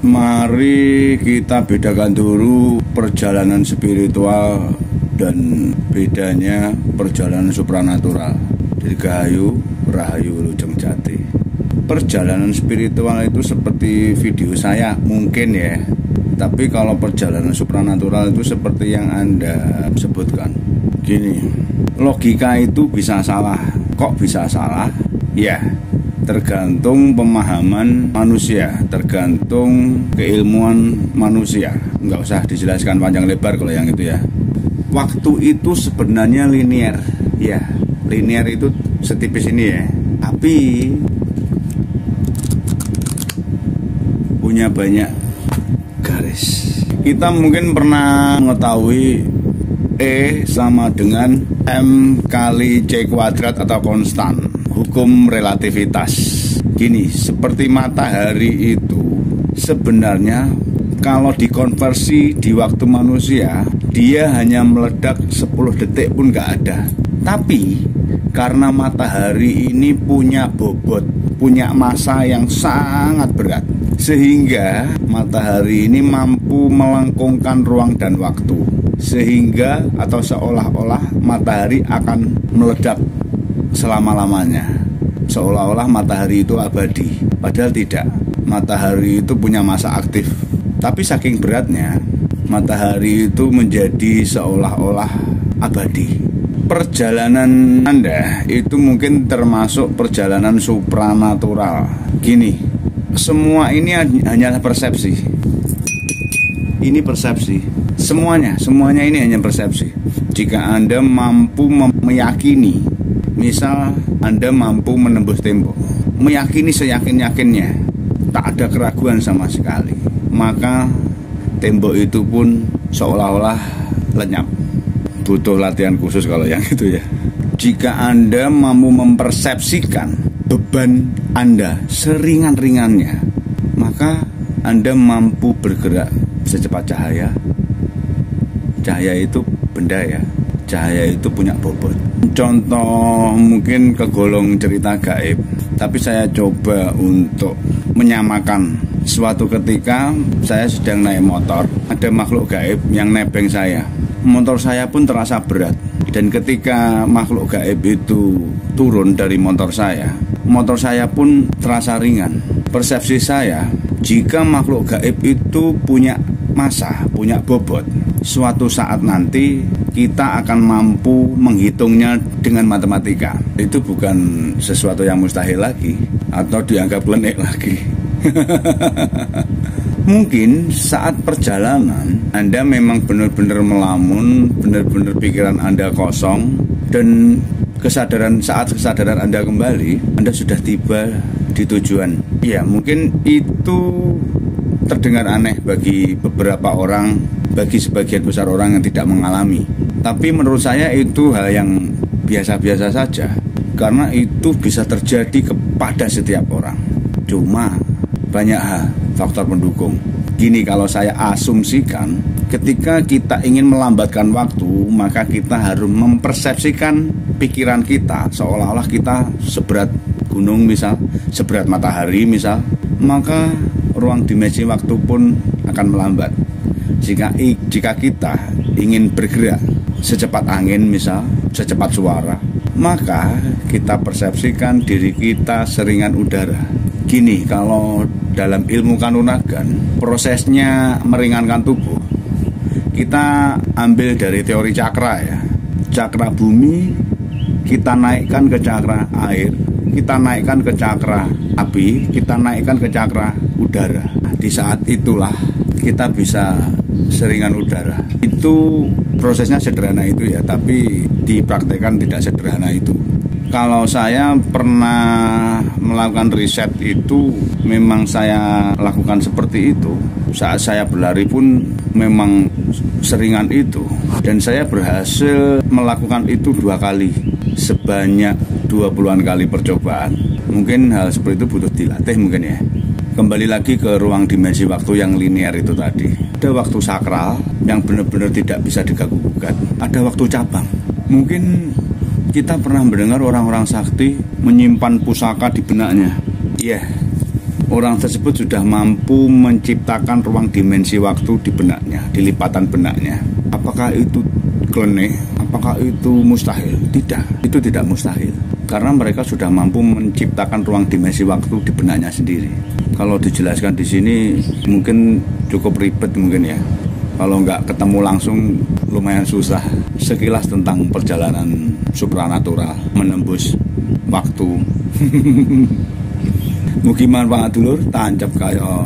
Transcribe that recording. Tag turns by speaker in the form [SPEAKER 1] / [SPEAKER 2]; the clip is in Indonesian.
[SPEAKER 1] Mari kita bedakan dulu perjalanan spiritual dan bedanya perjalanan supranatural. Dirgahayu, Rahayu, Wilujeng Jati. Perjalanan spiritual itu seperti video saya mungkin ya. Tapi kalau perjalanan supranatural itu seperti yang Anda sebutkan. Gini, logika itu bisa salah. Kok bisa salah? Ya, tergantung pemahaman manusia, tergantung keilmuan manusia. Nggak usah dijelaskan panjang lebar kalau yang itu ya. Waktu itu sebenarnya linear. Ya, linear itu setipis ini ya. Tapi punya banyak garis. Kita mungkin pernah mengetahui E sama dengan M kali C kuadrat atau konstan, hukum relativitas. Gini, seperti matahari itu sebenarnya kalau dikonversi di waktu manusia, dia hanya meledak 10 detik pun nggak ada. Tapi karena matahari ini punya bobot, punya massa yang sangat berat, sehingga matahari ini mampu melengkungkan ruang dan waktu, sehingga atau seolah-olah matahari akan meledak selama-lamanya, seolah-olah matahari itu abadi. Padahal tidak, matahari itu punya massa aktif. Tapi saking beratnya, matahari itu menjadi seolah-olah abadi. Perjalanan Anda itu mungkin termasuk perjalanan supranatural. Gini, semua ini hanyalah persepsi. Ini persepsi. Semuanya ini hanya persepsi. Jika Anda mampu meyakini, misal Anda mampu menembus tembok, meyakini seyakin-yakinnya, tak ada keraguan sama sekali, maka tembok itu pun seolah-olah lenyap. Butuh latihan khusus kalau yang itu ya. Jika Anda mampu mempersepsikan beban Anda seringan-ringannya, maka Anda mampu bergerak secepat cahaya. Cahaya itu benda ya. Cahaya itu punya bobot. Contoh mungkin kegolong cerita gaib, tapi saya coba untuk menyamakan. Suatu ketika saya sedang naik motor, ada makhluk gaib yang nebeng saya. Motor saya pun terasa berat. Dan ketika makhluk gaib itu turun dari motor saya pun terasa ringan. Persepsi saya, jika makhluk gaib itu punya massa, punya bobot, suatu saat nanti kita akan mampu menghitungnya dengan matematika. Itu bukan sesuatu yang mustahil lagi atau dianggap klenik lagi. Mungkin saat perjalanan Anda memang benar-benar melamun, benar-benar pikiran Anda kosong, dan saat kesadaran Anda kembali, Anda sudah tiba di tujuan. Ya, mungkin itu terdengar aneh bagi beberapa orang, bagi sebagian besar orang yang tidak mengalami. Tapi menurut saya itu hal yang biasa-biasa saja, karena itu bisa terjadi kepada setiap orang. Cuma banyak hal, faktor pendukung. Gini, kalau saya asumsikan, ketika kita ingin melambatkan waktu, maka kita harus mempersepsikan pikiran kita seolah-olah kita seberat gunung misal, seberat matahari misal, maka ruang dimensi waktu pun akan melambat. Jika kita ingin bergerak secepat angin misal, secepat suara, maka kita persepsikan diri kita seringan udara. Gini, kalau dalam ilmu kanuragan, prosesnya meringankan tubuh, kita ambil dari teori cakra ya. Cakra bumi kita naikkan ke cakra air, kita naikkan ke cakra api, kita naikkan ke cakra udara. Di saat itulah kita bisa seringan udara. Itu prosesnya sederhana itu ya, tapi dipraktekkan tidak sederhana itu. Kalau saya pernah melakukan riset itu, memang saya lakukan seperti itu. Saat saya berlari pun memang seringan itu. Dan saya berhasil melakukan itu 2 kali, sebanyak 20-an kali percobaan. Mungkin hal seperti itu butuh dilatih mungkin ya. Kembali lagi ke ruang dimensi waktu yang linear itu tadi. Ada waktu sakral yang benar-benar tidak bisa diganggu-gugat. Ada waktu cabang. Mungkin kita pernah mendengar orang-orang sakti menyimpan pusaka di benaknya. Iya, orang tersebut sudah mampu menciptakan ruang dimensi waktu di benaknya, di lipatan benaknya. Apakah itu kleneh? Apakah itu mustahil? Tidak, itu tidak mustahil. Karena mereka sudah mampu menciptakan ruang dimensi waktu di benaknya sendiri. Kalau dijelaskan di sini mungkin cukup ribet mungkin ya. Kalau nggak ketemu langsung lumayan susah. Sekilas tentang perjalanan supranatural menembus waktu. Mugiman Pak Dulur tancap kaya